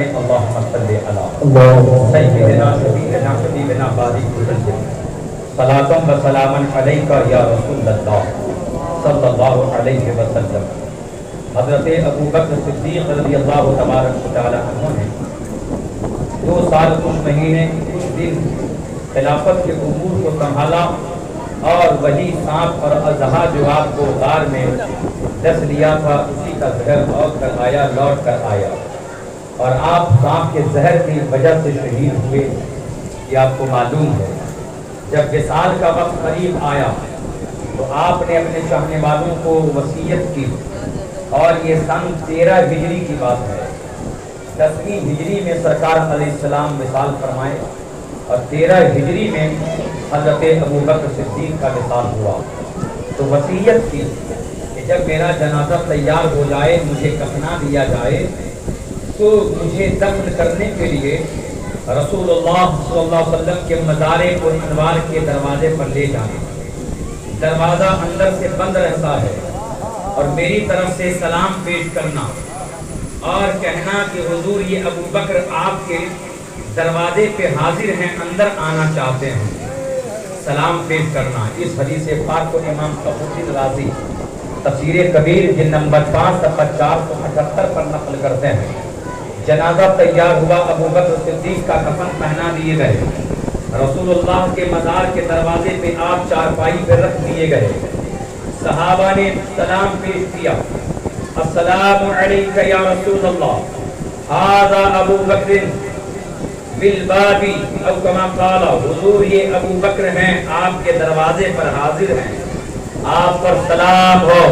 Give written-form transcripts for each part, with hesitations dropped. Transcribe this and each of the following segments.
پڑھیں اللہم صلی علی سیدنا شفیعنا حبیبنا بارک وسلم صلاۃ و سلاما علیک یا رسول اللہ صلی اللہ علیہ وسلم۔ حضرت ابو بکر صدیق رضی اللہ تبارک و تعالی عنہ نے 2 سال کچھ مہینے کچھ دن خلافت کے امور کو سنبھالا، اور وہی سانپ اور اژدہا جو آپ کو غار میں ڈس لیا تھا اسی کا زہر لوٹ کر آیا اور آپ سانپ کے زہر کی وجہ سے شہید ہوئے، یہ آپ کو معلوم ہے۔ جب وصال کا وقت قریب آیا تو آپ نے اپنے چاہنے والوں کو وصیت کی، اور یہ سن 13 ہجری کی بات ہے۔ 10ویں ہجری میں سرکار علیہ السلام وصال فرمائے، اور 13 ہجری میں حضرت ابو بکر صدیق کا وصال ہوا۔ تو وصیت کی کہ جب میرا جنازہ تیار ہو جائے، مجھے کفنا دیا جائے، تو مجھے دفن کرنے کے لیے رسول اللہ صلی اللہ علیہ وسلم کے مزار انوار کے دروازے پر لے جانا۔ دروازہ اندر سے بند رہتا ہے، اور میری طرف سے سلام پیش کرنا اور کہنا کہ حضور یہ ابو بکر آپ کے دروازے پہ حاضر ہیں، اندر آنا چاہتے ہیں، سلام پیش کرنا۔ اس حدیث پاک کو امام فخر رازی تفسیر کبیر جلد نمبر 5 صفحہ 478 پر نقل کرتے ہیں۔ جنازہ تیار ہوا، ابو بکر صدیق کا کفن پہنا دیے گئے، رسول اللہ کے مزار کے دروازے پہ آپ چارپائی پہ رکھ دیے گئے۔ صحابہ نے سلام پیش کیا، السلام علیک یا رسول اللہ، ھذا ابو بکر بالبابی او کما قال، حضور یہ ابو بکر ہیں، آپ کے دروازے پر حاضر ہیں، آپ پر سلام ہو۔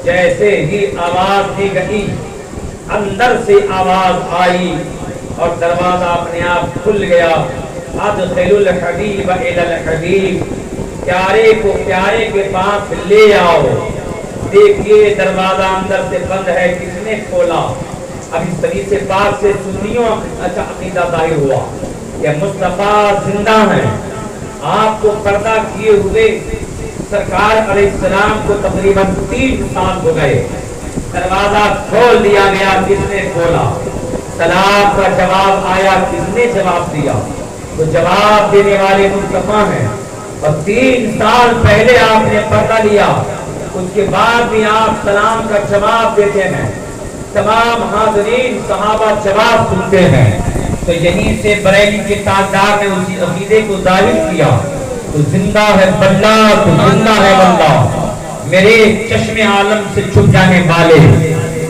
جیسے ہی آواز دی گئی، اندر سے آواز آئی اور دروازہ اپنے آپ کھل گیا۔ ادخل الحبیب الی الحبیب، پیارے کو پیارے کے پاس لے آؤ۔ دیکھیے دروازہ اندر سے بند ہے، کس نے کھولا؟ اب اس حدیث پاک سے سنیوں اچھا عقیدہ ظاہر ہوا کہ مصطفیٰ زندہ ہیں۔ آپ کو پردہ کیے ہوئے سرکار علیہ السلام کو تقریباً 3 سال ہو گئے۔ دروازہ کھول دیا گیا، کس نے کھولا؟ سلام کا جواب آیا، کس نے جواب دیا؟ تو جواب دینے والے مصطفیٰ ہیں، اور 3 سال پہلے آپ نے پردہ لیا، اس کے بعد بھی آپ سلام کا جواب دیتے ہیں۔ تمام حاضرین صحابہ جواب سنتے ہیں۔ تو یہیں سے بریلی کے تاجدار نے اسی عقیدے کو ظاہر کیا، تو زندہ ہے بلّہ، تو زندہ ہے واللہ، میرے چشم عالم سے چھپ جانے والے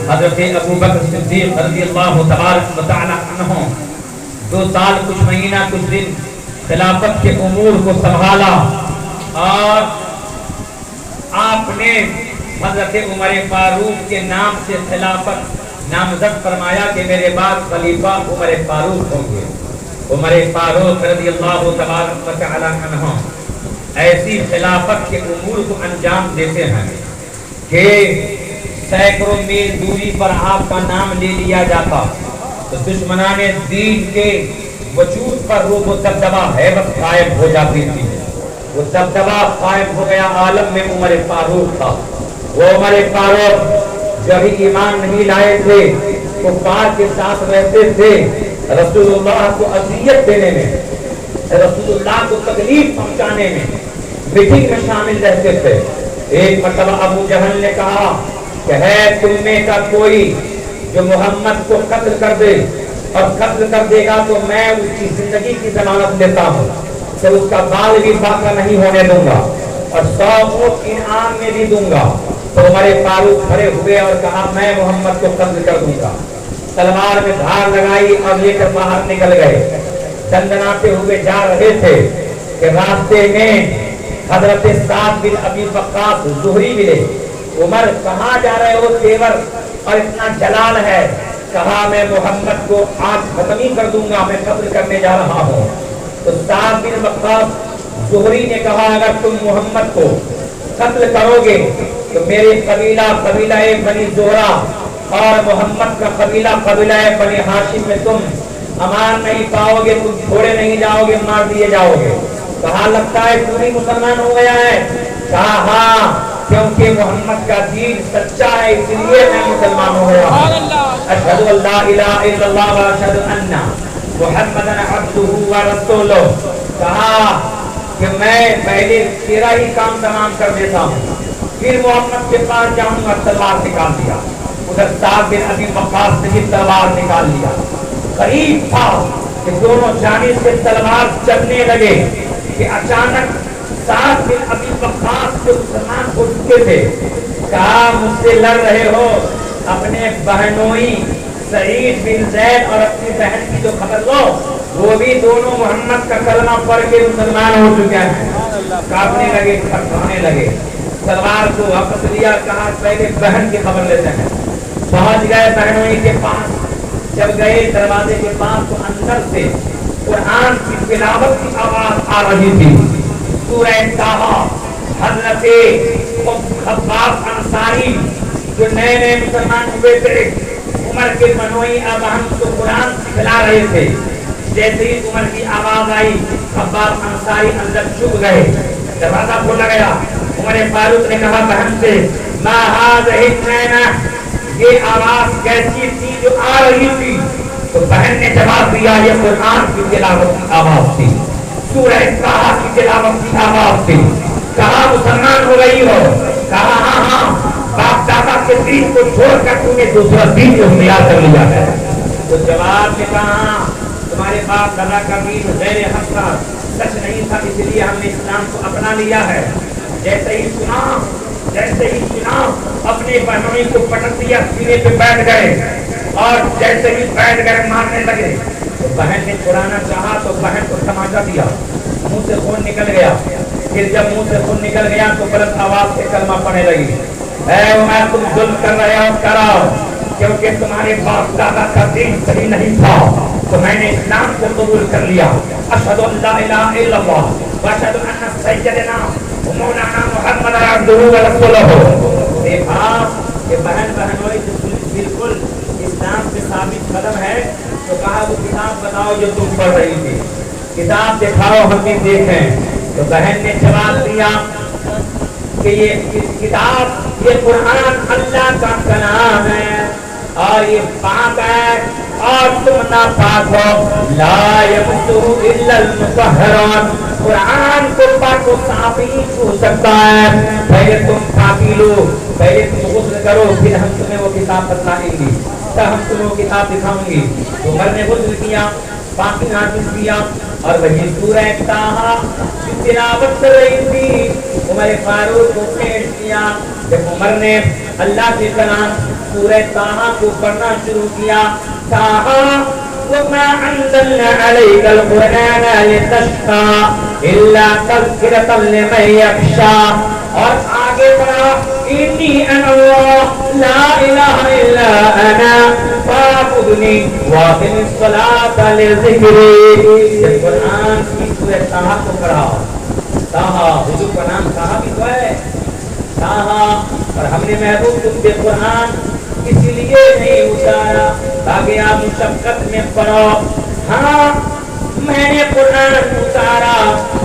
حضرت ابو بکر صدیق رضی اللہ تبارک و تعالی عنہ 2 سال کچھ مہینہ کچھ دن خلافت کے امور کو سنبھالا، اور آپ نے حضرت عمر فاروق کے نام سے خلافت نامزد فرمایا کہ میرے بعد خلیفہ عمر فاروق ہوں گے۔ عمر فاروق رضی اللہ تبارک و تعالی عنہ ایسی خلافت کے امور کو انجام دیتے ہیں کہ سینکڑوں میل دوری پر آپ کا نام لے لیا جاتا، تو دشمنان دین کے وجود پر روب و دبدبہ ہیبت قائم ہو جاتی تھی۔ وہ دبدبہ قائم ہو گیا عالم میں عمر فاروق تھا۔ وہ عمر فاروق جو ابھی ایمان نہیں لائے تھے، کفار کے ساتھ رہتے تھے، رسول اللہ کو اذیت دینے میں، رسول اللہ کو تکلیف پہنچانے میں، میٹنگ میں شامل رہتے تھے۔ ایک مرتبہ ابو جہل نے کہا کہ ہے تم میں کا کوئی جو محمد کو قتل کر دے، اور قتل کر دے گا تو میں اس کی زندگی کی ضمانت لیتا ہوں کہ اس کا بال بھی باقی نہیں ہونے دوں گا، اور 100 اونٹ انعام میں بھی دوں گا۔ تو عمر فاروق کھڑے ہوئے اور کہا میں محمد کو قتل کر دوں گا۔ تلوار میں دھار لگائی اور لے کر باہر نکل گئے۔ دندناتے ہوئے جا رہے تھے کہ راستے میں حضرت سعد بن ابی وقاص زہری ملے۔ عمر کہاں جا رہے ہو تیور اور اتنا جلال ہے؟ کہا میں محمد کو آج ختم ہی کر دوں گا، میں قتل کرنے جا رہا ہوں۔ تو سعد بن وقاص زہری نے کہا اگر تم محمد کو قتل کرو گے تو میرے قبیلہ بنی زہرہ اور محمد کا قبیلہ بنی ہاشم میں تم امان نہیں پاؤ گے، تم چھوڑے نہیں جاؤ گے، مار دیے جاؤ گے۔ کہا لگتا ہے تم ہی مسلمان ہو گیا ہے؟ کہا ہاں کیونکہ محمد کا دین سچا ہے اس لیے میں مسلمان ہو گیا. اشہد ان لا الہ الا اللہ و اشہد ان محمد عبدہ و رسولہ. کہا کہ میں پہلے تیرا ہی کام تمام کر دیتا ہوں, پھر محمد کے پاس جاؤں گا. تلوار نکال دیا. ادھر سعد بن ابی وقاص نے بھی تلوار نکال لیا. قریب تھا کہ دونوں جانب سے تلوار چلنے لگے کہ اچانک سعد بن ابی وقاص جو مسلمان ہو چکے تھے کہا مجھ سے لڑ رہے ہو, اپنے بہنوئی سعید بن زید اور اپنی بہن کی جو خبر لو, وہ بھی دونوں محمد کا کلمہ پڑھ کے مسلمان ہو چکے ہیں. کاپنے لگے, تھرکانے لگے, تلوار کو واپس لیا. کہا پہلے بہن کی خبر لیتے ہیں. پہنچ گئے بہنوئی کے پاس. جب گئے دروازے کے پاس تو اندر سے قرآن کی تلاوت کی آواز آ رہی تھی. سورہ طٰہٰ. حضرت خباب انصاری جو نئے نئے مسلمان ہوئے تھے, عمر کے بنوئی اب ہم کو قرآن سکھلا رہے تھے. جیسے ہی عمر کی آواز آئی خباب انصاری اندر چھپ گئے. دروازہ کھولا گیا. عمر فاروق نے کہا بہن سے ما هذه النعمة, یہ آواز کیسی تھی جو آ رہی تھی؟ تو بہن نے جواب دیا یہ قرآن کی تلاوت کی آواز تھی, سورہ طٰہٰ کی تلاوت کی آواز تھی. کہا مسلمان ہو گئی ہو؟ کہا ہاں ہاں, باپ دادا کے دین کو چھوڑ کر تم نے دوسرا دین اختیار کر لیا ہے. تو جواب میں کہا تمہارے باپ دادا کا دین غیر حق تھا, سچ نہیں تھا, اس لیے ہم نے اسلام کو اپنا لیا ہے. جیسے ہی سنا اپنے بہنوئی کو پٹک دیا, سینے پہ بیٹھ گئے اور جیسے ہی بیٹھ گئے مارنے لگے. تو بہن نے چھڑانا چاہا تو بہن کو تماچا دیا, منہ سے خون نکل گیا. پھر جب منہ سے خون نکل گیا تو بلند آواز سے کلمہ پڑھنے لگی, اے عمر تم ظلم کر رہے ہو, کراؤ, کیونکہ تمہارے باپ دادا کا دین صحیح نہیں تھا تو میں نے اسلام کو قبول کر لیا. اشہد ان لا الہ الا اللہ و اشہد ان سیدنا مولانا محمد عبدہ و رسولہ. دیکھا کہ بہن بہنوئی بالکل اسلام سے ثابت قدم ہے. تو کہا وہ کتاب بتاؤ جو تم پڑھ رہی تھی, کتاب دکھاؤ ہم بھی دیکھیں. تو بہن نے جواب دیا کہ یہ کتاب, یہ قرآن اللہ کا کلام ہے اور یہ پاک ہے اور تم ناپاک ہو. لا یمسہ الا المطہرون, قرآن کو پاک و صاف ہی چھو سکتا ہے. پہلے تم پاکی لو, پہلے تم غسل کرو, پھر ہم تمہیں وہ کتاب بتلائیں گی, تب ہم تمہیں وہ کتاب دکھاؤں گی. عمر نے غسل کیا, پاکی نازل کیا اور وہی سورہ طٰہٰ کی تلاوت کر رہی تھی. عمر فاروق کو پیش کیا. جب عمر نے اللہ کے کلام سورہ طٰہٰ کو پڑھنا شروع کیا, طٰہٰ وما انزلنا عليك القرآن لتشقى الا تذكرة لمن يخشى, اور آگے بڑھا انی انا اللہ لا الہ الا انا فاعبدنی واقم الصلاۃ لذکری. جب قرآن کی سورہ طٰہٰ کو پڑھا, طٰہٰ حضور کا نام طٰہٰ بھی تو ہے, طٰہٰ, اور ہم نے محبوب کو قرآن اس لیے نہیں اتارا تاکہ آپ مشقت میں پڑھو. ہاں میں نے قرآن اتارا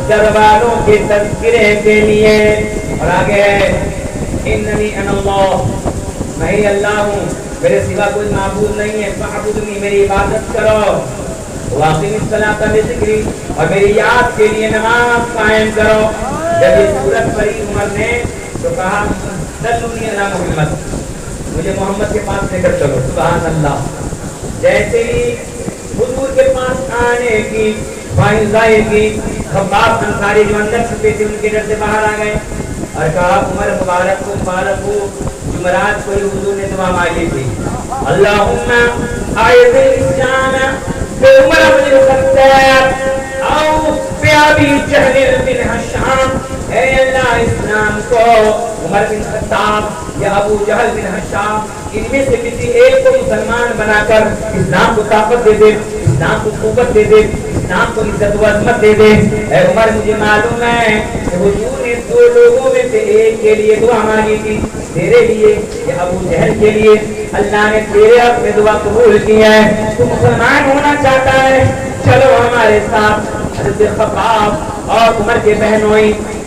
گھر والوں کے تذکرے کے لیے. اور آگے اننی انا اللہ, میں ہی اللہ ہوں, میرے سوا کوئی معبود نہیں ہے. فاعبدنی, میری عبادت کرو. واقم الصلاۃ لذکری, اور میری یاد کے لیے نماز قائم کرو. جب یہ سورت پڑھی عمر نے تو کہا دلونی علی محمد, مجھے محمد کے پاس لے کر چلو. سبحان اللہ. جیسے ہی حضور کے پاس آنے کی خواہش ظاہر کی, خباب انصاری جو اندر چھپے تھے ان کے ڈر سے باہر آ گئے اور کہا عمر مبارک ہو, جمعرات کو حضور نے دعا مانگی تھی, اللہم اعز الاسلام بعمر بن الخطاب او بابی جہل بن ہشام. اے اللہ اسلام کو عمر بن خطاب یا ابو جہل بن ہشام, ان میں سے کسی ایک کو مسلمان بنا کر اسلام کو طاقت دے دے, اسلام کو قوت دے دے, اسلام کو عزت و عظمت دے دے. اے عمر مجھے معلوم ہے کہ حضور نے دو لوگوں میں سے ایک کے لیے دعا مانگی تھی, تیرے لیے یا ابو جہل کے لیے. اللہ نے تیرے حق میں دعا قبول کی ہے. تو مسلمان ہونا چاہتا ہے, چلو ہمارے ساتھ. حضرت خباب اور عمر کے بہنوئی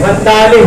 45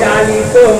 40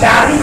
40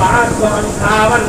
558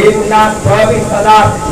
1,24,000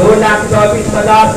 2,24,000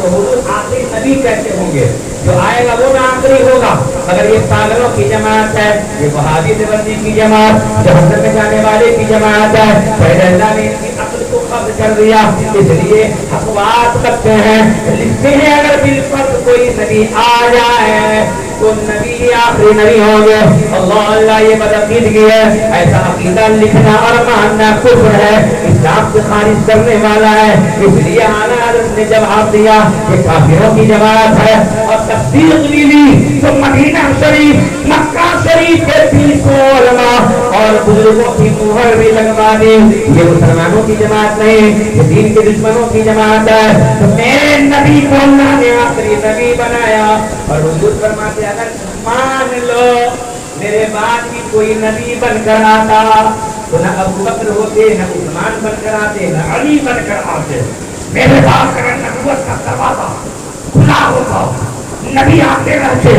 تو حضور آخری نبی کیسے ہوں گے؟ جو آئے گا وہ نہ آخری ہوگا. مگر یہ پاگلوں کی جماعت ہے, یہ وہابی دیوبندی کی جماعت, جہنم میں جانے والے کی جماعت ہے. پہلے اللہ نے ان کی عقل کو قبض کر دیا, اس لیے حقوات کرتے ہیں, لکھتے ہیں اگر بالفرض کوئی نبی آ جائے تو نبی آخری نبی ہوں گے. اللہ اللہ یہ بدعقیدگی ہے. ایسا عقیدہ لکھنا اور ماننا کفر ہے, اسلام سے خارج کرنے والا ہے. اس لیے اعلیٰ حضرت نے جواب دیا کہ کافروں کی جماعت ہے, اور تصدیق لی تو مدینہ شریف مکہ شریف کے 300 علماء اور بزرگوں کی مہر بھی لگوا دی. یہ مسلمانوں کی جماعت نہیں, یہ دین کے دشمنوں کی جماعت ہے. تو میرے نبی کو اللہ نے آخری نبی بنایا, اور حضور فرماتے اگر مان لو میرے بعد بھی کوئی نبی بن کر آتا تو نہ ابو بکر ہوتے, نہ عثمان بن کر آتے, نہ علی بن کر آتے. میرے بعد اگر نبوت کا دروازہ کھلا ہوتا نبی آتے رہتے,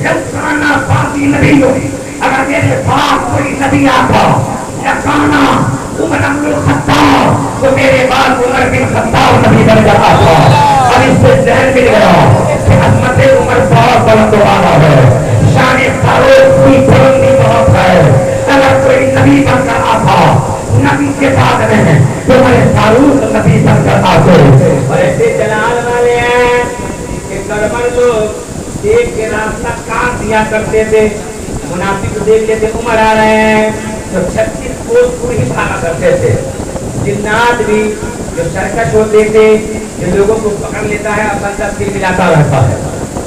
لکانا باقی نبی ہو. اگر میرے پاس کوئی نبی آتا لکانا عمر بن الخطاب تو میرے بعد عمر بن خطاب نبی بن کر آتا. اور اس سے ذہن مل گیا کہ عظمت عمر بہت بلند و اعلیٰ ہے, شان فاروق کی بلندی بہت ہے. اگر کوئی نبی بن کر آتا نبی کے بعد میں تو عمر فاروق نبی بن کر آتے. اور ایسے جلال والے ہیں کہ گڑبڑ لوگ دیکھ کے راستہ کاٹ دیا کرتے تھے. منافق دیکھ لیتے عمر آ رہے ہیں تو 36 کوس کو ہی بھاگا کرتے تھے. جنات بھی جو سرکش ہوتے تھے, جو لوگوں کو پکڑ لیتا ہے اب بندہ پھر ملاتا رہتا ہے,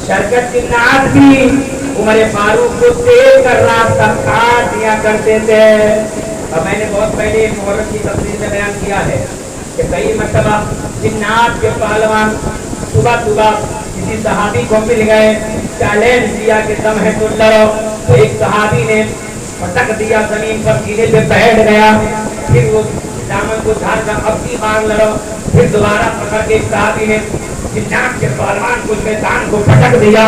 شرکت جنات بھی عمر فاروق کو دیکھ کر راستہ کاٹ دیا کرتے تھے. اور میں نے بہت پہلے محرم کی تفصیل میں بیان کیا ہے کہ کئی مرتبہ جنات کے پہلوان صبح صبح کسی صحابی کو مل گئے, چیلنج دیا کہ دم ہے تو لڑو. تو ایک صحابی نے پٹک دیا زمین پر, سینے پہ بیٹھ گیا, پھر وہ دامن کو جھاڑ کر اب کی بار لڑو. پھر دوبارہ پکڑ کے ایک صحابی نے جنات کے پہلوان کو شیطان کو پٹک دیا,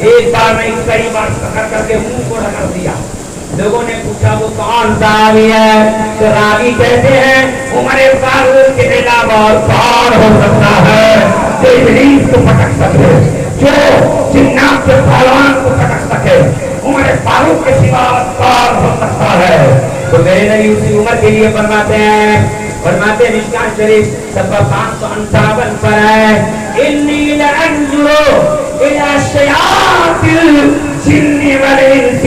ایک بار نہیں کئی بار پکڑ کر کے منہ کو رگڑ دیا. لوگوں نے پوچھا وہ کون راوی ہے؟ تو راوی کہتے ہیں عمر فاروق کے علاوہ اور کون ہو سکتا ہے جو ابلیس کو پٹک سکے, جو جنات کے پہلوان کو پٹک سکے؟ عمر فاروق کے سوا کون ہو سکتا ہے؟ تو میرے نبی اسی عمر کے لیے فرماتے ہیں مشکان شریف صفحہ 558 پر ہے, انی لانظر الی شیاطین الجن والانس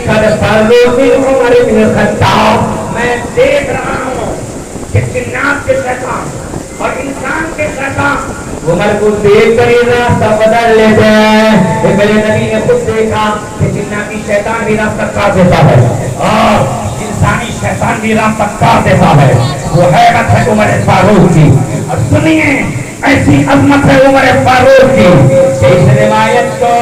قد فروا من عمر بن الخطاب. میں دیکھ رہا ہوں کہ جنات کے شیطان اور انسان کے شیطان عمر کو دیکھ کر یہ راستہ بدل لیتے ہیں. میرے نبی نے خود دیکھا کہ جناتی شیطان بھی راستہ کاٹ دیتا ہے اور انسانی شیطان بھی راستہ کاٹ دیتا ہے. وہ حیرت ہے عمر فاروق کی. اور سنیے ایسی عظمت ہے عمر فاروق کی. اس روایت کو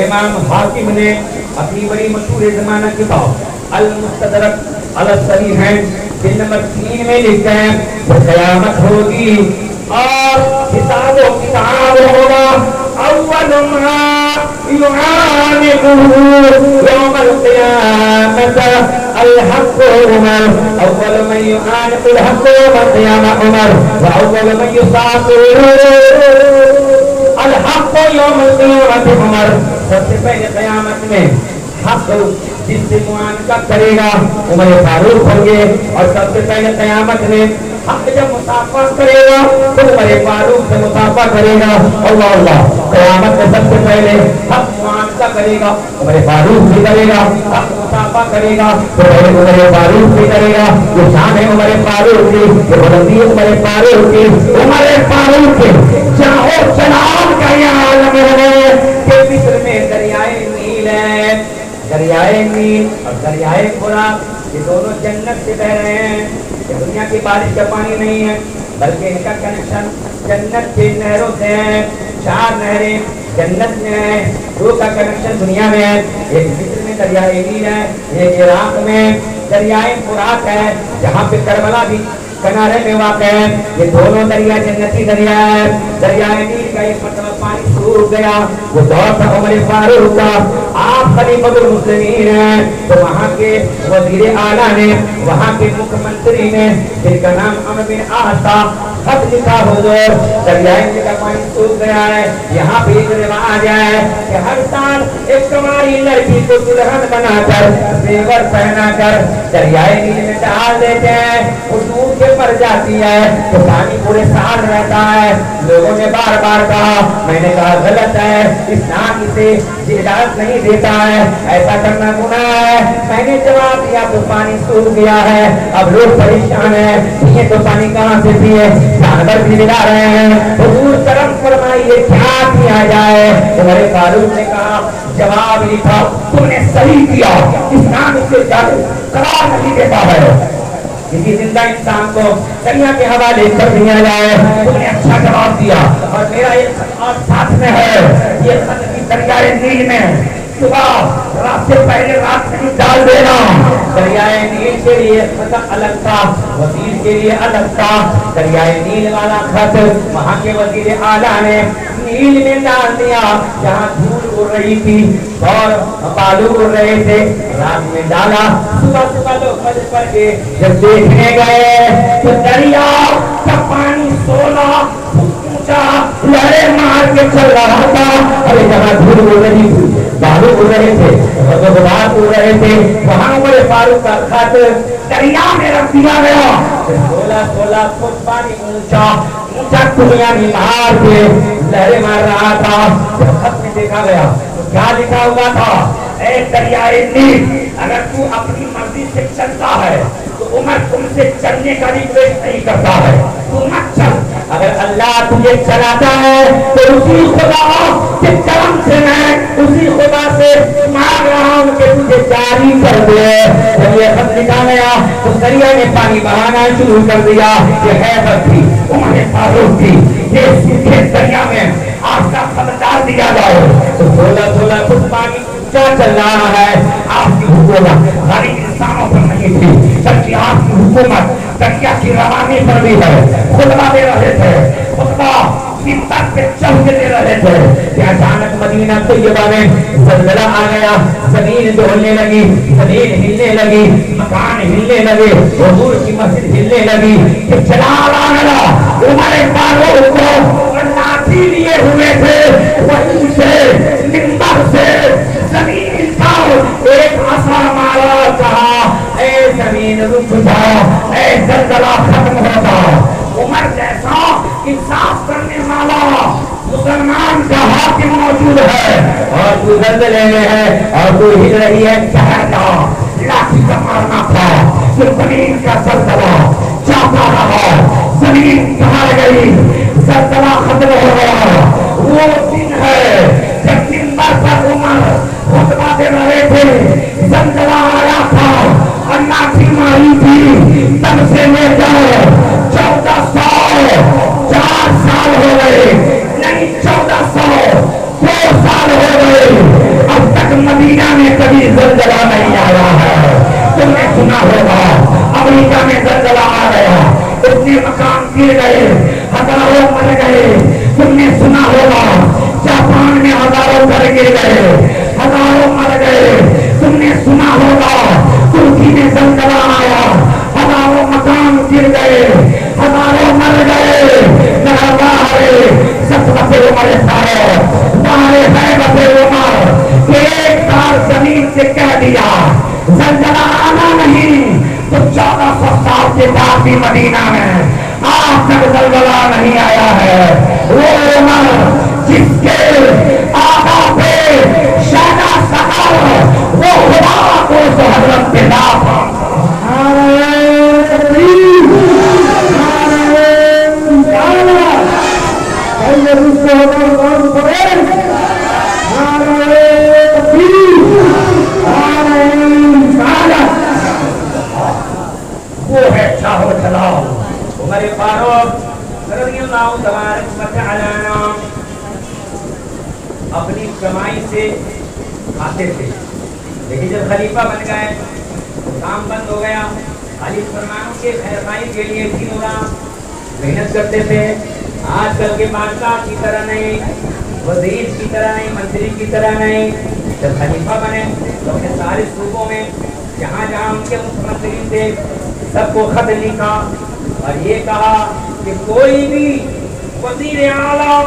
امام حاکم نے اپنی بڑی مشہور زمانہ کتاب المستدرک علی الصحیحین جلد نمبر 3 میں لکھتے ہیں کہ قیامت ہوگی اور حساب و کتاب ہوگا. اول ما يعانقه يوم القيامة الحق عمر, اول من يعانق الحق يوم القيامة عمر, واول من يساقط الحق يوم القيامة عمر. سب سے پہلے قیامت میں حق جس سے معانقہ کرے گا عمر فاروق ہوں گے, اور سب سے پہلے قیامت میں حق جب مصافحہ کرے گا تو عمر فاروق سے مصافحہ کرے گا. اللہ اللہ, قیامت میں سب سے پہلے حق معانقہ کرے گا عمر فاروق بھی کرے گا, حق مصافحہ کرے گا تو پہلے عمر فاروق بھی کرے گا. یہ شان ہے عمر فاروق کی, یہ بلندی ہے عمر فاروق کی. عمر فاروق کے جاؤ جلال کا یہ عالم ہے کہ مصر میں دریائے نیل ہے, دریائے نیل اور دریائے فرات یہ دونوں جنت سے بہ رہے ہیں. یہ دنیا کی بارش کا پانی نہیں ہے بلکہ ان کا کنیکشن جنت کے نہروں سے ہے. 4 نہریں جنت میں ہیں, 2 کا کنیکشن دنیا میں ہے. ایک مصر میں دریائے نیل ہے, ایک عراق میں دریائے فرات ہے جہاں پہ کربلا بھی کنارے میں واقع ہے. یہ دونوں دریا جنتی دریا ہے. دریائے نیل کا ایک مرتبہ پانی سوکھ گیا. وہ دور تھا عمر فاروق کا. آپ خلیفۃ المسلمین ہیں. تو وہاں کے وزیر اعلیٰ نے, وہاں کے مکھ منتری نے, جن کا نام عمرو بن عاص تھا, خط لکھا, حضور دریائے نیل کا پانی سوکھ گیا ہے. یہاں پہ ایک رواج ہے کہ ہر سال ایک کماری لڑکی کو دلہن بنا کر, زیور پہنا کر دریائے نیل میں ڈال دیتے ہیں. وہ ڈوب کے مر جاتی ہے تو پانی پورے سال رہتا ہے. لوگوں نے بار بار کہا, میں نے کہا غلط ہے, اسلام اسے اجازت نہیں دیتا ہے, ایسا کرنا گناہ ہے. میں نے جواب دیا تو پانی سوکھ گیا ہے. اب لوگ پریشان ہیں, یہ تو پانی کہاں سے پیے, جانور بھی ملا رہے ہیں. حضور کرم فرمائیے کیا کیا جائے. عمر فاروق نے کہا, جواب لکھا, تم نے صحیح کیا, اسلام اسے قرار نہیں دیتا ہے. کسی زندہ انسان کو دریا کے حوالے کر دیا جائے. تم نے اچھا جواب دیا. اور میرا ایک خط اور ساتھ میں ہے, یہ خط بھی دریائے نیل میں صبح رات سے پہلے رات میں ڈال دینا. دریائے نیل کے لیے خط الگ تھا, وزیر کے لیے الگ تھا. دریائے نیل والا خط وہاں کے وزیر اعلیٰ نے نیل میں ڈال دیا, جہاں دھول اڑ رہی تھی اور بالو اڑ رہے تھے. رات میں ڈالا. صبح صبح لوگ فجر پڑھ کے جب دیکھنے گئے تو دریا کا پانی 16 اونچا لہریں مار کے چل رہا تھا. ارے جہاں دھول اڑ رہی تھی, بالو اڑ رہے تھے, غبار اڑ رہے تھے, وہاں عمر فاروق کا خط دریا میں رکھ دیا گیا. 16 فٹ پانی اونچا دنیا میں مار کے لہریں مار رہا تھا. جب خط میں دیکھا گیا تو کیا لکھا ہوا تھا, اے دریائے نیل, اگر تو اپنی مرضی سے چلتا ہے تو عمر تم سے چلنے کا ریکویسٹ نہیں کرتا ہے, تو مت چل. اگر اللہ تجھے چلاتا ہے تو اسی خدا کے کرم سے میں اسی خدا سے مانگ رہا ہوں کہ تجھے جاری کر دے. جب یہ خط لکھا گیا تو دریا نے پانی بہانا شروع کر دیا. یہ حیبت تھی, عمر فاروق تھی, یہ سوکھے دریا میں آپ کا خط ڈال دیا جائے. تو 16 فٹ پانی اونچا چل رہا ہے. آپ کی حکومت غریب انسانوں پر نہیں تھی, بلکہ آپ کی حکومت دریا کی روانی پر بھی ہے. خطبہ دے رہے تھے, خطبہ ممبر پہ چڑھ کے دے رہے تھے کہ اچانک مدینہ طیبہ میں زلزلہ آ گیا. زمین ڈولنے لگی, زمین ہلنے لگی, مکان ہلنے لگے, حضور کی مسجد ہلنے لگی. کہ جلال آ گیا. عمر فاروق کو لاٹھی لیے ہوئے تھے, وہیں سے ممبر سے زمین پر ایک عصا مارا, کہا اے زمین رک جا, اے زلزلہ ختم ہو جا. عمر جیسا انصاف کرنے والا مسلمان کا حاکم موجود ہے اور تو زلزلے میں ہے اور تو ہل رہی ہے, ٹھہر جا. لاٹھی کا مارنا تھا, پھر زمین کا زلزلہ چاہتا رہا, زمین ٹھہر گئی, زلزلہ ختم ہو گیا. وہ دن ہے جب منبر پر عمر خطبہ دے رہے تھے, زلزلہ آیا تھا اور لاٹھی ماری تھی. تب سے لے جاؤ 1404 سال ہو گئے, نہیں 1402 سال ہو گئے, اب تک مدینہ میں کبھی زلزلہ نہیں آیا ہے. تم نے سنا ہوگا امریکہ میں زلزلہ آ گیا, اتنے مکان گر گئے, ہزاروں مر گئے. تم نے سنا ہوگا جاپان میں ہزاروں گھر گر گئے, ہزاروں مر گئے. تم نے سنا ہوگا ترکی میں زلزلہ آیا, ہزاروں مکان گر گئے, ہزاروں مر گئے. عمر فاروق ایک بار زمین سے کہہ دیا زلزلہ آنا نہیں تو 1400 سال کے بعد بھی مدینہ میں آج تک زلزلہ نہیں آیا ہے. وہ عمر جس کے آقا پہ شہدا سحر وہ خدا کو تو حضرت پہ لاپا. وہ ہے چاہو چلاؤ. عمر فاروق رضی اللہ تبارک و تعالی عنہ اپنی کمائی سے کھاتے تھے, لیکن جب خلیفہ بن گئے تو کام بند ہو گیا. خالی مسلمانوں کے خیرخواہی کے لیے دینوں محنت کرتے تھے. آج کل کے بادشاہ کی طرح نہیں, وزیر کی طرح نہیں, منتری کی طرح نہیں. جب خلیفہ بنے تو اپنے سارے صوبوں میں جہاں جہاں ان کے متمثلین تھے سب کو خط لکھا اور یہ کہا کہ کوئی بھی وزیر اعلیٰ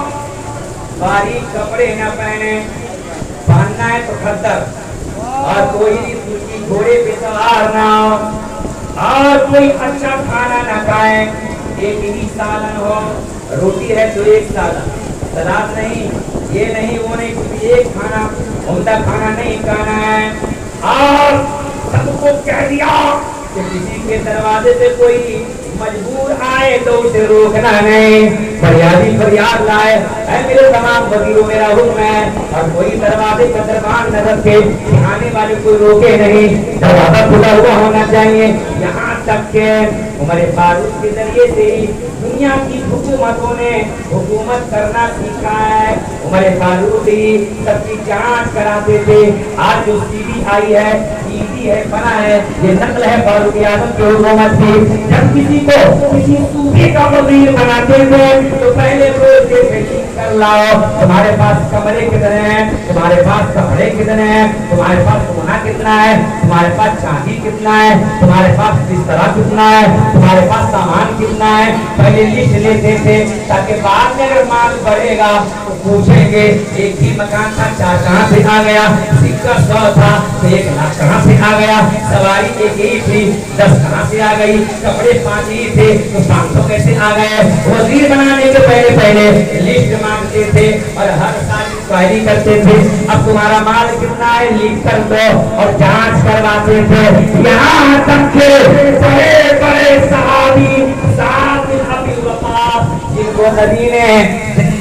باریک کپڑے نہ پہنے, پہننا ہے تو کھدر, اور کوئی بھی سوچی گھوڑے پہ سوار نہ ہو, اور کوئی اچھا کھانا نہ کھائے. ایک ہی سالن ہو, روٹی ہے تو ایک سالن, سلاد نہیں, یہ نہیں وہ نہیں, کچھ ایک کھانا, عمدہ کھانا نہیں کھانا ہے. اور سب کو کہہ دیا کہ کسی کے دروازے سے کوئی مجبور آئے تو اسے روکنا نہیں. فریادی فریاد لائے, اے میرے تمام وزیروں میرا حکم ہے, اور کوئی دروازے کا دربان نہ رکھے, آنے والے کوئی روکے نہیں, دروازہ کھلا ہوا ہونا چاہیے. یہاں تک کہ عمر فاروق کے ذریعے سے ہی دنیا کی حکومتوں نے حکومت کرنا سیکھا ہے. عمر فاروق ہی سب کی جانچ کراتے تھے. آج جو سی ڈی آئی ہے, ایڈی ہے, بنا ہے, یہ نقل ہے فاروق اعظم کی حکومت کی. جب کسی کو کسی صوبے کا وزیر بناتے تھے تو پہلے روز یہ چیک کر لاؤ, تمہارے پاس کمرے کتنے ہیں, تمہارے پاس کپڑے کتنے ہیں, تمہارے پاس سونا کتنا ہے, تمہارے پاس چاندی کتنا ہے, تمہارے پاس بستر کتنا ہے, تمہارے پاس سامان کتنا ہے. پہلے لسٹ لیتے تھے تاکہ بعد میں اگر مال بڑھے گا تو پوچھیں گے ایک ہی مکان تھا, 4 کہاں سے آ گیا, سکہ 100 تھا تو 1 لاکھ کہاں سے آ گیا, سواری ایک ہی تھی 10 کہاں سے آ گئی, کپڑے 5 ہی تھے تو 500 کیسے آ گئے. وزیر بنانے کے پہلے لسٹ مانگتے تھے اور ہر سال انکوائری کرتے تھے. اب تمہارا مال کتنا ہے لکھ کر دو, اور جانچ کرواتے تھے. یہاں تک کہ بڑے بڑے صحابی سعد بن ابی وقاص جن کو نبی نے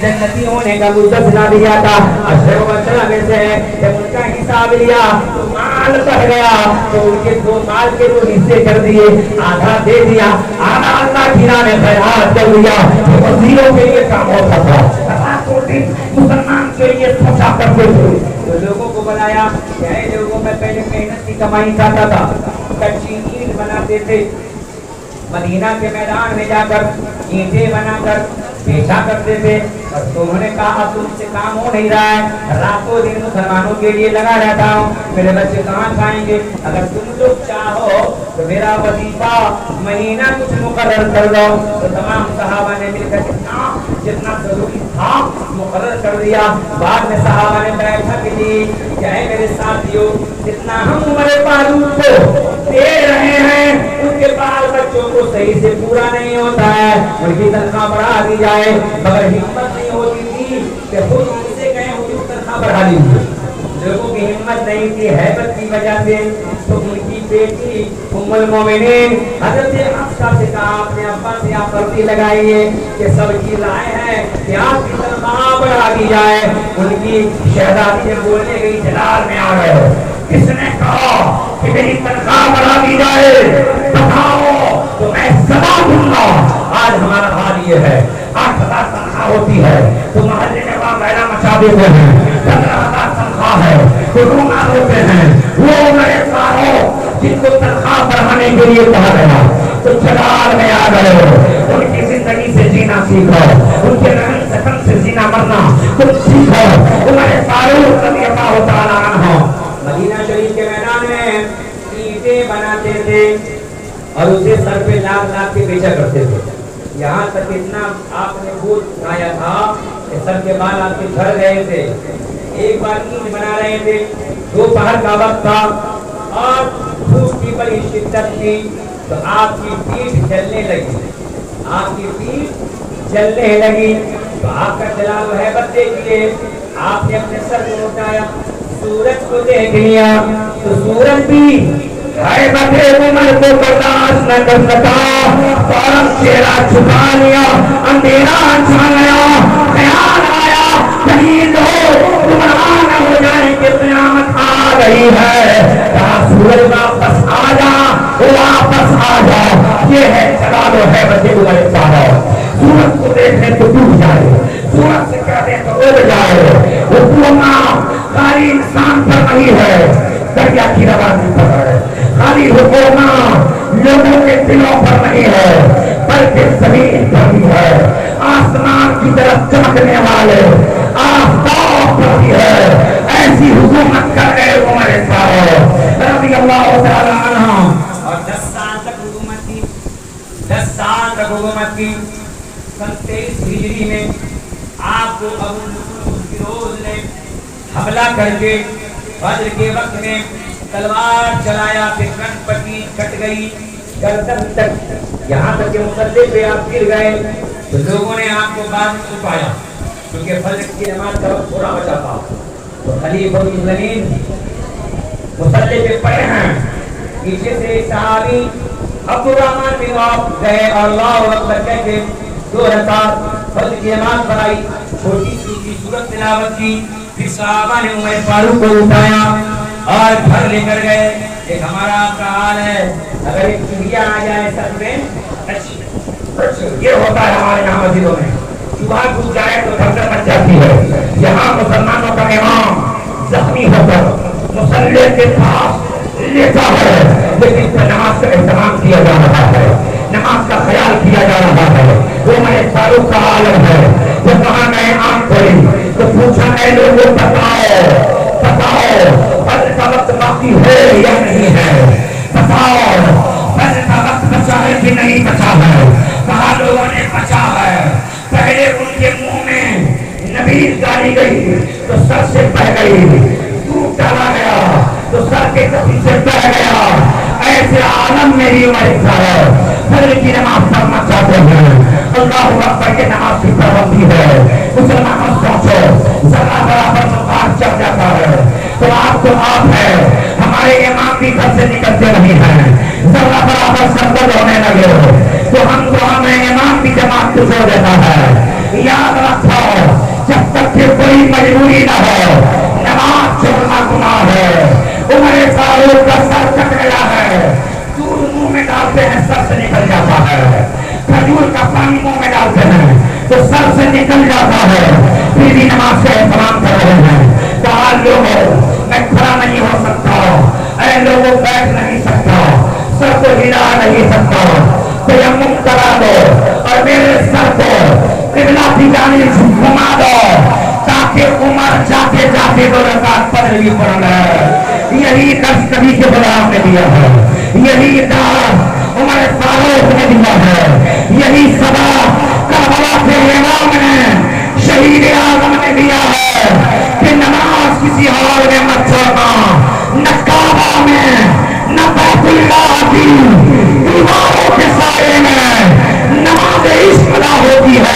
جنتی ہونے کا مجدد دیا تھا, اشرف وبشرہ میں سے جب ان کا حساب لیا تو مال بڑھ گیا, تو ان کے 2 مال کے 2 حصے کر دیے, آدھا دے دیا, آدھا اللہ کی راہ میں خیرات کر دیا. وزیروں کے لیے کام ہوتا تھا, مسلمان کے لیے سوچا کرتے تھے. تو لوگوں کو بنایا کہ اے لوگوں, میں پہلے محنت کی کمائی چاہتا تھا, کچی اینٹ بناتے تھے, مدینہ کے میدان میں جا کر اینٹیں بنا کر بیچا کرتے تھے. اور انہوں نے کہا اب تم سے کام ہو نہیں رہا ہے, راتوں دن مسلمانوں کے لیے لگا رہتا ہوں, میرے بچے کہاں کھائیں گے, اگر تم لوگ چاہو تو میرا وظیفہ مہینہ کچھ مقرر کر دو. تو تمام صحابہ نے مل کر جتنا ضروری تھا مقرر کر دیا. بعد میں صحابہ نے بیٹھک لی کہ اے میرے ساتھیوں, جتنا ہم عمر فاروق کو دے رہے ہیں ان کے بال بچوں کو صحیح سے پورا نہیں ہوتا ہے, ان کی تنخواہ بڑھا دی جائے. مگر ہمت نہیں ہوتی تھی کہ خود ان سے کہیں حضور تنخواہ بڑھا لیجیے. لوگوں کی ہمت نہیں تھی حیبت کی وجہ سے. تو ان کی بیٹی ام المومنین حضرت حفصہ سے کہا اپنے ابا سے آپ پرچی لگائیے کہ سب کی رائے ہے کہ آپ کی تنخواہ بڑھا دی جائے. ان کی شہزادی جب بولنے گئی جلال میں آ گئے, کس نے کہا کہ میری تنخواہ بڑھا دی جائے, بتاؤ تو میں سزا دوں گا. آج ہمارا حال یہ ہے, 8,000 تنخواہ ہوتی ہے تو محلے میں وہاں میلہ مچا دیتے ہیں, 15,000 تنخواہ ہے تو رونا روتے ہیں. وہ میرے پاؤں جن کو تنخواہ بڑھانے کے لیے کہا گیا تو جلال میں آ گئے, ان کی زندگی سے جینا سیکھو, ان کے رہن سکن سے جینا مرنا تم سیکھو. عمر فاروق رضی اللہ تعالیٰ عنہ مدینہ شریف کے میدان میں اینٹیں بناتے تھے اور اسے سر پہ لاکھ لاکھ کے بیچا کرتے تھے. یہاں تک اتنا آپ نے بوجھ اٹھایا تھا کہ سر کے بال آپ کے جھڑ گئے تھے. ایک بار اینٹ بنا رہے تھے, دوپہر کا وقت تھا اور دھوپ کی بڑی شدت تھی, تو آپ کی پیٹھ جلنے لگی, آپ کی پیٹھ جلنے لگی. تو آپ کا جلال و ہیبت دیکھیے, آپ نے اپنے سر کو اٹھایا, سورج کو دیکھ لیا تو سورج بھی ہیبت عمر کو برداشت نہ کر سکا, فوراً چہرہ چھپا لیا, اندھیرا چھا گیا. خیال آیا کہیں لوگ گمراہ نہ ہو جائیں کہ قیامت آ گئی ہے. کہا سورج واپس آ جا, واپس آ جا. یہ ہے جلال و ہیبت عمر فاروق. سورج کو دیکھیں تو ڈوب جائے, سورج سے کہتے تو اڑ جائے. حکومت خالی انسان پر نہیں ہے, دریا کی روانی پر ہے. خالی حکومت لوگوں کے دلوں پر نہیں ہے بلکہ زمین پر بھی ہے، آسمان کی طرف چمکنے والے آفتاب پر بھی ہے۔ ایسی حکومت کر گئے عمر فاروق رضی اللہ تعالی عنہ، اور 10 سال تک حکومت کی، 10 سال تک حکومت کی۔ 23 ہجری میں آپ کو ابو فیروز نے حملہ کر کے فجر کے وقت میں تلوار چلایا، پھر کن پٹی کٹ گئی گردن تک، یہاں تک کہ مسلح پہ آپ گر گئے تو لوگوں نے آپ کو بعد میں چھپایا کیونکہ فجر کی نماز کا وقت تھوڑا بچا تھا۔ تو خلیفہ المسلمین مسلح پہ پڑے ہیں، پیچھے سے ایک صحابی عبد الرحمن بن عوف گئے اور اللہ اکبر کہہ کے 2 رکعت فجر کی نماز پڑھائی، چھوٹی سی سورت تلاوت کی، پھر صحابہ نے عمر فاروق کو اٹھایا اور گھر لے کر گئے۔ ایک ہمارا آپ کا حال ہے، اگر ایک چڑیا آ جائے سب میں یہ ہوتا ہے ہمارے یہاں مسجدوں میں، صبح گھس جائے تو دھڑکن مچ جاتی ہے۔ یہاں مسلمانوں کا امام زخمی ہو کر مصلی کے پاس لیٹا ہے، لیکن نماز کا اہتمام کیا جا رہا ہے، نماز کا خیال کیا جا رہا ہے۔ عمر فاروق کا عالم ہے، جب وہاں میں آنکھ کھولی تو پوچھا اے لوگوں بتاؤ فجر کا وقت باقی ہے یا نہیں ہے، بتاؤ فجر کا وقت بچا ہے کہ نہیں بچا ہے؟ کہا لوگوں نے بچا ہے۔ پہلے ان کے منہ میں نبیذ ڈالی گئی تو سر سے بہ گئی، دودھ ڈالا گیا تو سر کے کفی سے بہ گیا۔ ایسے عالم میری عمر ہے، فجر کی نماز پڑھنا چاہتے ہیں، اللہ اکبر کی نماز کی پابندی ہے۔ مسلمانوں سوچو ذرا برابر بخار چڑھ جاتا ہے تو آپ تو آپ ہے، ہمارے امام بھی گھر سے نکلتے نہیں ہیں، ذرا برابر سردرد ہونے لگے تو ہمیں امام بھی جماعت کو چھوڑ دیتا ہے۔ یاد رکھو جب تک کہ کوئی مجبوری نہ ہو نماز چھوڑنا گناہ ہے۔ عمر فاروق کا سر کٹ گیا ہے، دودھ منہ میں ڈالتے ہیں سر سے نکل جاتا ہے، کھجور کا پانی منہ میں ڈالتے ہیں تو سر سے نکل جاتا ہے، پھر بھی نماز کا اہتمام کر رہے ہیں۔ کہا لوگوں میں کھڑا نہیں ہو سکتا، اے لوگوں بیٹھ نہیں سکتا، سر کو ہلا نہیں سکتا، تیمم کرا دو اور میرے سر کو قبلہ کی جانب گھما دو تاکہ عمر جاتے جاتے 2 رکعت فجر بھی پڑھ لے۔ یہی درس کبھی کے غلام نے دیا ہے، یہی درس عمر فاروق نے دیا ہے، یہی سبا کربلا کے امام نے شہید اعظم نے دیا ہے کہ نماز کسی حال میں مت چھوڑنا، نہ کعبہ میں نہ بیت اللہ کی دیواروں کے سائے میں نماز عشق ادا ہوتی ہے۔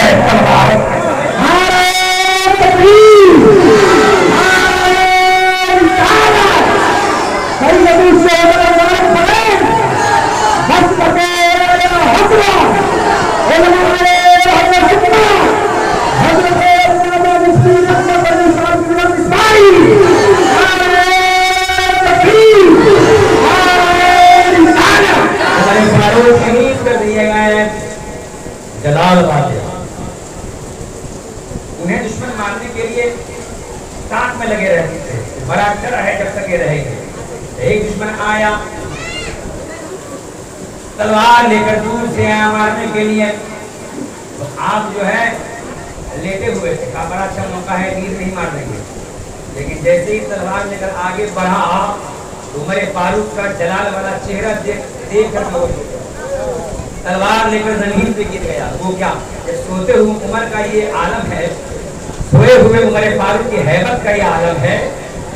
جلال آباد انہیں دشمن مارنے کے لیے تاک میں لگے رہتے تھے، بڑا ڈر ہے جب تک یہ رہے گے۔ ایک دشمن آیا تلوار لے کر دور سے آیا مارنے کے لیے، تو آپ جو ہے لیٹے ہوئے تھے، کہا بڑا اچھا موقع ہے، تیر نہیں مار دیں گے، لیکن جیسے ہی تلوار لے کر آگے بڑھا عمر فاروق کا جلال والا چہرہ دیکھ کر وہ تلوار لے کر زمین پہ گر گیا۔ وہ کیا سوتے ہوئے عمر کا یہ عالم ہے، سوئے ہوئے عمر فاروق کی ہیبت کا یہ عالم ہے،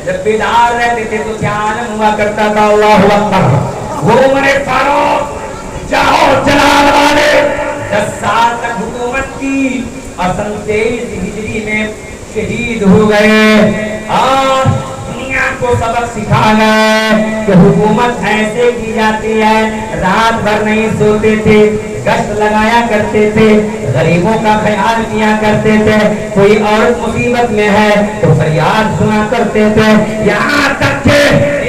جب بیدار رہتے تھے تو کیا عالم ہوا کرتا تھا۔ اللہ اکبر، وہ عمر فاروق جاؤ جلال والے 10 سال تک حکومت کی اور 23 ہجری میں شہید ہو گئے، اور دنیا کو سبق سکھانا کہ حکومت ایسے کی جاتی ہے۔ رات بھر نہیں سوتے تھے، گشت لگایا کرتے تھے، غریبوں کا خیال کیا کرتے تھے، کوئی عورت مصیبت میں ہے تو فریاد سنا کرتے تھے، یہاں تک کہ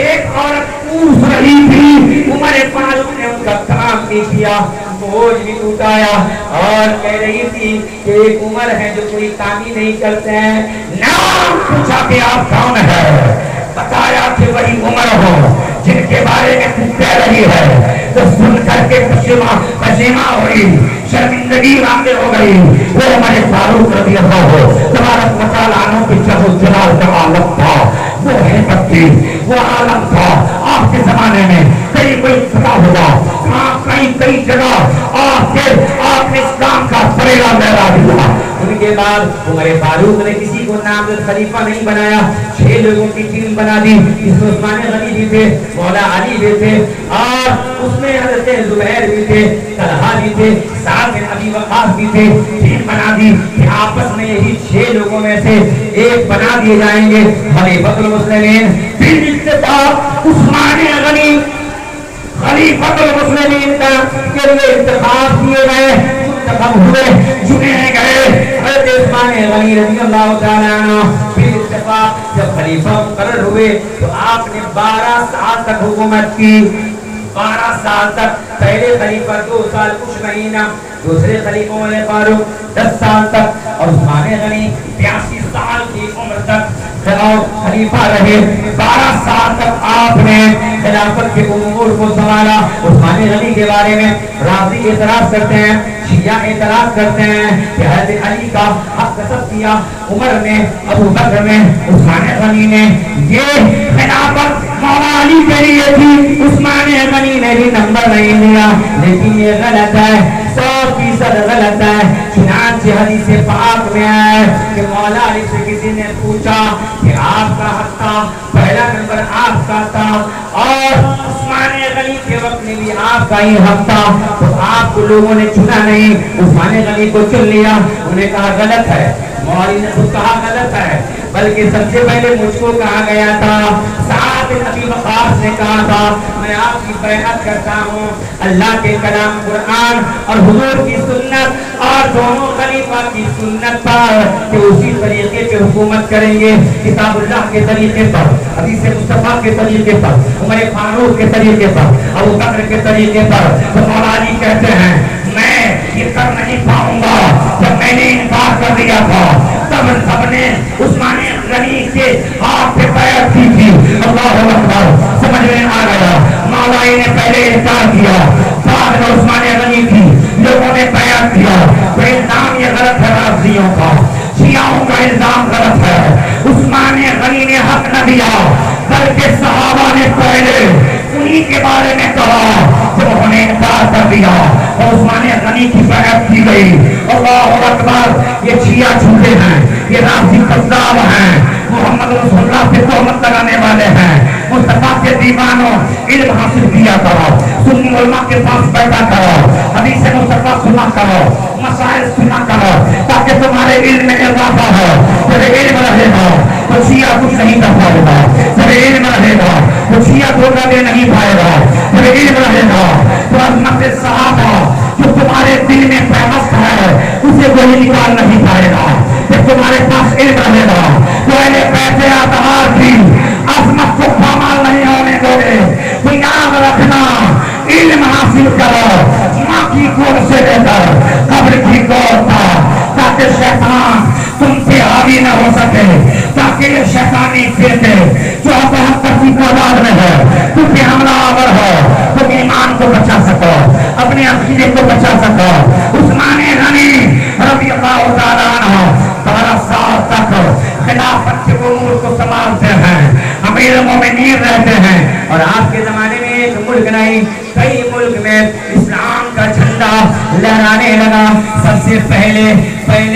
ایک عورت پوچھ رہی تھی، عمر فاروق نے ان کا کام بھی کیا، بوجھ بھی اٹھایا، اور کہہ رہی تھی کہ ایک عمر ہے جو کوئی کام ہی نہیں کرتے ہیں۔ نام پوچھا کہ آپ کون ہے، بتایا کہ وہی عمر ہو جن کے بارے میں تو کہہ رہی ہے تو سن کر کے پشیماں ہوئی، شرمندگی واقع ہو گئی۔ وہ ہمارے فاروق رضی اللہ تبارک و تعالیٰ عنہ کی جب جلال کا عالم تھا، وہ حکمت تھی، وہ عالم تھا۔ آپ کے زمانے میں کئی کوئی فتح ہوا، کئی جگہ آپ نے اسلام کا فریضہ لہرا دیا۔ ان کے بعد عمر فاروق نے کسی کو نامزد خلیفہ نہیں بنایا، 6 لوگوں کی ٹیم بنا دی، اس میں عثمان غنی بھی تھے، مولا علی بھی تھے، اور اس میں حضرت زبیر بھی تھے، طلحہ بھی تھے، سعد بن ابی وقاص بھی تھے۔ ٹیم بنا دی کہ آپس میں یہی 6 لوگوں میں سے ایک بنا دیے جائیں گے خلیفۃ المسلمین۔ پھر اتفاق عثمان غنی خلیفۃ المسلمین کا کے لیے انتخاب کیے گئے، منتخب ہوئے، چنے گئے حضرت عثمان غنی رضی اللہ تعالیٰ عنہ۔ پھر اتفاق جب خلیفہ مقرر ہوئے تو آپ نے 12 سال تک حکومت کی، 12 سال تک۔ پہلے خلیفہ 2 سال کچھ مہینہ، دوسرے خلیفہ عمر فاروق 10 سال تک، اور عثمان غنی 82 سال کی عمر تک خلیفہ رہے۔ 12 سال تک آپ نے خلافت کے امور کو سنبھالا۔ عثمان غنی کے بارے میں رافضی اعتراض کرتے ہیں، شیعہ اعتراض کرتے ہیں کہ حضرت علی کا حق کسب کیا عمر نے، ابو بکر نے، عثمان غنی نے۔ یہ خلافت مولا علی کے لیے تھی، عثمان غنی نے بھی نمبر نہیں لیا، لیکن یہ غلط ہے، 100% غلط ہے۔ چنانچہ حدیث پاک میں ہے کہ مولا علی سے کسی نے پوچھا کہ آپ کا حق تھا، پہلا نمبر آپ کا تھا، اور عثمان غنی کے وقت میں بھی آپ کا ہی حق تھا، تو آپ کو لوگوں نے چنا نہیں، عثمان غنی کو چن لیا۔ انہوں نے کہا غلط ہے، مولا نے خود کہا غلط ہے، بلکہ سب سے پہلے مجھ کو کہا گیا تھا، سعد بن ابی وقاص نے کہا تھا میں آپ کی بیعت کرتا ہوں اللہ کے کلام قرآن اور حضور کی سنت اور دونوں خلیفہ کی سنت پر، کہ اسی طریقے پہ حکومت کریں گے، کتاب اللہ کے طریقے پر، حدیث مصطفیٰ کے طریقے پر، عمر فاروق کے طریقے پر، ابو بکر کے طریقے پر۔ تو مولا علی کہتے ہیں میں یہ کر نہیں پاؤں گا، جب میں نے انکار کر دیا تھا تب سب نے عثمان غنی کے ہاتھ پہ بیعت کی تھی۔ اللہ اکبر، سمجھ میں آ گیا۔ مولا علی نے پہلے انکار کیا، بعد میں عثمان غنی کی لوگوں نے بیعت کیا۔ تو الزام یہ غلط ہے رافضیوں کا، شیعوں کا الزام غلط ہے۔ عثمان غنی نے حق نہ دیا، بلکہ صحابہ نے پہلے انہی کے بارے میں کہا جب انہوں نے انکار کر دیا اور عثمان غنی کی بیعت کی گئی۔ اللہ اکبر، یہ شیعہ جھوٹے ہیں، یہ رافضی کذاب ہیں، محمد رسول اللہ پہ تہمت لگانے والے ہیں۔ مصطفیٰ کے دیوانوں علم حاصل کیا کرو، سنی علماء کے پاس بیٹھا کرو، حدیث مصطفیٰ سنا کرو، مسائل سنا کرو، تاکہ تمہارے علم میں اضافہ ہو۔ جب علم رہے گا تو شیعہ کچھ نہیں کر پائے گا، جب علم رہے گا تو شیعہ دھوکہ دے نہیں پائے گا، جب علم رہے گا تو عظمت صحابہ جو تمہارے دل میں پیوست ہے اسے کوئی نکال نہیں پائے گا۔ جب تمہارے پاس علم رہے گا تو اہل بیت اطہار کی عظمت کو پامال نہیں ہونے دو گے۔ تو یاد رکھنا، علم حاصل کرو، ماں کی گود سے لے کر قبر کی گود تک، تاکہ شیطان تم سے حاوی نہ ہو سکے، تاکہ یہ شیطانی فرقے جو 72 کی تعداد میں ہے تم پہ حملہ آور ہو، تم ایمان کو بچا سکو، اپنے عقیدے کو بچا سکو۔ عثمان غنی رضی اللہ تعالیٰ عنہ 12 سال تک خلافت کے امور کو سنبھالتے ہیں، امیر مومنین رہتے ہیں، اور آپ کے زمانے میں ایک ملک نہیں کئی ملک میں اسلام کا جھنڈا لہرانے لگا۔ سب سے پہلے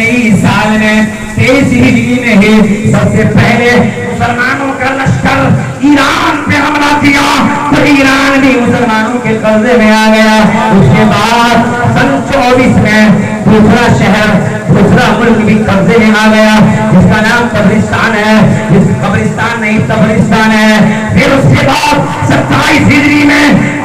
ہی سال میں 23 ہجری میں ہی سب سے پہلے مسلمانوں کا لشکر ایران پہ حملہ کیا تو ایران بھی مسلمانوں کے قبضے میں آ گیا۔ اس کے بعد سن 24 میں دوسرا شہر، دوسرا ملک بھی قبضے میں آ گیا جس کا نام قبرستان ہے، جس قبرستان نہیں تبرستان ہے۔ پھر اس کے بعد 27 ہجری میں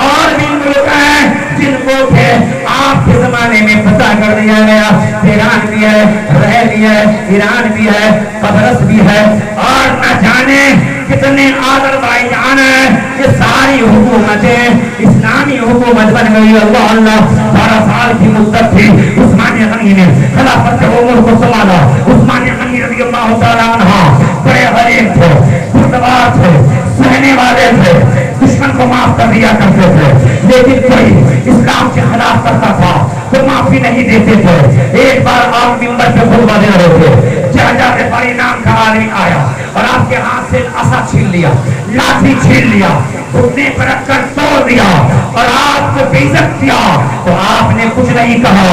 اور بھی ملک ہیں جن کو کہ آپ کے زمانے میں فتح کر دیا گیا۔ ایران بھی ہے، رہ بھی ہے، ایران بھی ہے، قبرص بھی ہے، اور نہ جانے کتنے آذربائیجان ہیں۔ یہ ساری حکومتیں اسلامی حکومت بن گئی۔ اللہ اللہ، 12 سال کی مدت تھی۔ عثمان غنی نے خلافت کے امور کو سنبھالا۔ عثمان غنی رضی اللہ تعالیٰ عنہ بڑے غریب تھے، خوشگوار تھے، سہنے والے تھے، دشمن کو دیا کرتے تھے، لیکن کوئی اسلام کے خلاف کرتا تھا تو معافی نہیں دیتے تھے۔ ایک بار آپ منبر پہ خطبہ دے رہے تھے، جہاں غفاری نام کا عالم آیا اور آپ کے ہاتھ سے عصا چھین لیا، لاٹھی چھین لیا، گھٹنے پر رکھ کر توڑ دیا اور آپ کو بے عزت کیا، تو آپ نے کچھ نہیں کہا،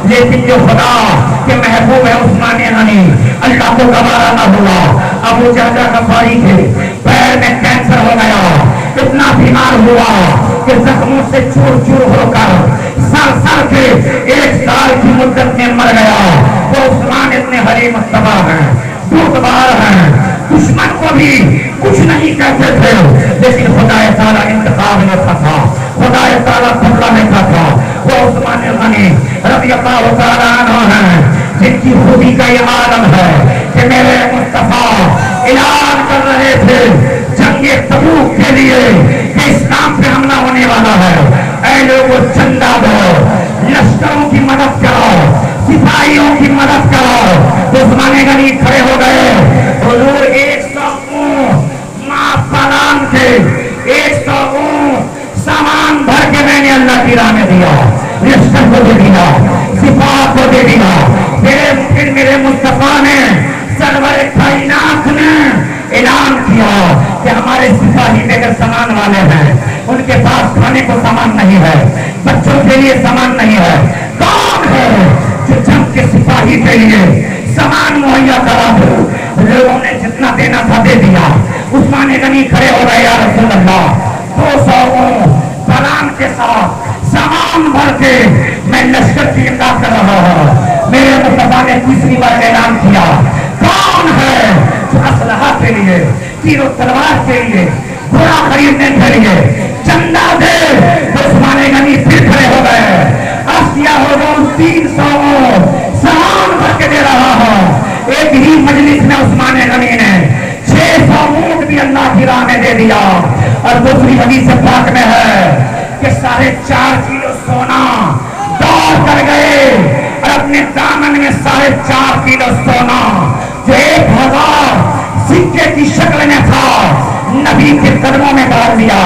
لیکن جو خدا کے محبوب ہے عثمان غنی، اللہ کو گوارا نہ ہوا، ابو جہل غفاری کے پیر میں کینسر ہو گیا، اتنا بیمار ہوا کہ زخموں سے چور چور ہو کر سر کے 1 سال کی مدت میں مر گیا۔ وہ عثمان اتنے حلیم مصطفیٰ ہیں، دودبار ہیں، دشمن کو بھی کچھ نہیں کہتے تھے، لیکن خدا تعالیٰ انتقام لیتا تھا، خدا تعالیٰ بدلہ لیتا تھا۔ وہ عثمان غنی رضی اللہ تعالیٰ عنہ ہیں، جن کی خوبی کا یہ عالم ہے کہ میرے مصطفیٰ اعلان کر رہے تھے جنگ تبوک کے لیے کہ اسلام پہ حملہ ہونے والا ہے، اے لوگوں چندہ دو، لشکروں کی مدد کرو، سپاہیوں کی مدد کرو۔ عثمان غنی کھڑے ہو گئے، حضور 100 اونٹ ماں پالان کے 100 اونٹ سامان بھر کے میں نے اللہ کی راہ میں دیا، لشکر کو دے دیا، سپاہ کو دے دیا۔ پھر میرے مصطفیٰ نے سرور کائنات نے اعلان کیا کہ ہمارے سپاہی بغیر سامان والے ہیں، ان کے پاس کھانے کو سامان نہیں ہے، بچوں کے لیے سامان نہیں ہے۔ کون ہے جو جنگ کے سپاہی کے لیے سامان مہیا کرا دو؟ لوگوں نے جتنا دینا تھا دے دیا۔ عثمان غنی کھڑے ہو گئے، یا رسول اللہ 200 پلان کے ساتھ سامان بھر کے میں لشکر کی امداد کر رہا ہوں۔ میرے مصطفیٰ نے تیسری بار اعلان کیا، کون ہے جو اسلحہ کے لیے، تیر و تلوار کے لیے، گھوڑا خریدنے کے لیے چندہ دے؟ عثمان غنی پھر کھڑے ہو گئے، اشیا ہو 300 سامان بھر کے دے رہا ہوں۔ ایک ہی مجلس میں عثمان غنی نے 600 اونٹ بھی اللہ کی راہ میں دے دیا۔ اور دوسری حدیث پاک میں ہے کہ 4.5 کلو سونا دوڑ کر گئے اور اپنے دامن میں 4.5 کلو سونا جو 1000 سکے کی شکل میں تھا نبی کے قدموں میں ڈال دیا۔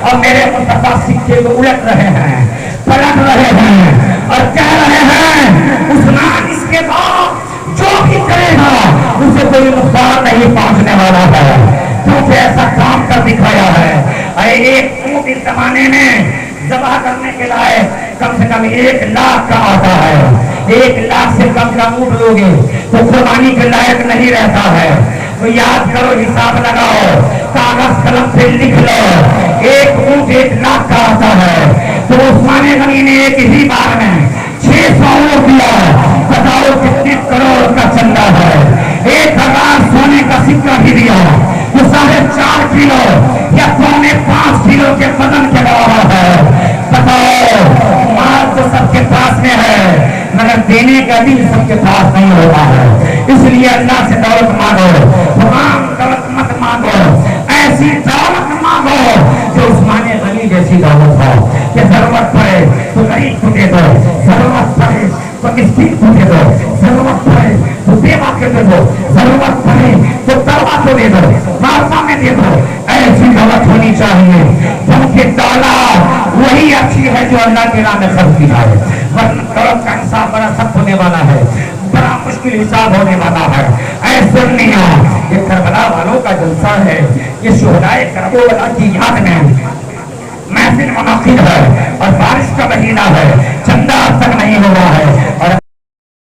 اور میرے مصطفیٰ سکے کو الٹ رہے ہیں، پلٹ رہے ہیں اور کہہ رہے ہیں عثمان اس کے بعد جو بھی کرے گا اسے کوئی نقصان نہیں پہنچنے والا ہے، کیونکہ ایسا کام کر دکھایا ہے۔ ایک اونٹ اس زمانے میں ذبح کرنے کے لائے کم سے کم 1 لاکھ کا آتا ہے۔ 1 لاکھ سے کم کا اونٹ لوگے تو قربانی کے لائق نہیں رہتا ہے۔ تو یاد کرو، حساب لگاؤ، کاغذ قلم سے لکھ لو، 1 اونٹ 1 لاکھ کا آتا ہے۔ تو عثمان غنی نے ایک ہی بار میں 600 اونٹ دیا۔ بتاؤ کتنے کروڑ کا چندہ ہے؟ 1000 سونے کا سکہ بھی دیا، وہ 4.5 کلو یا 4.5 کلو کے وزن کے برابر ہے۔ بتاؤ، مال تو سب کے پاس میں ہے مگر دینے کا دل سب کے پاس نہیں ہوتا ہے۔ اس لیے اللہ سے دولت مانگو، عام دولت مت مانگو، ایسی دولت مانگو جو عثمان غنی جیسی دولت ہو، کہ ضرورت پڑے تو غریب کو دے دو، ضرورت پڑے تو مسکین کو دے دو، ضرورت پڑے تو بیوہ کو دے دو، ضرورت پڑے تو طلبہ کو دے دو، معرفہ میں دے دو۔ ایسی دولت ہونی چاہیے، کیونکہ دولت وہی اچھی ہے جو اللہ کے راہ میں خرچ کی جائے، ورنہ دولت کا حساب بڑا سخت ہونے والا ہے، بڑا مشکل حساب ہونے والا ہے۔ اے سنیوں، یہ کربلا والوں کا جلسہ ہے، یہ شہدائے کربلا کی یاد میں محفل منعقد ہے اور بارش کا مہینہ ہے، چندہ تک نہیں ہوا ہے اور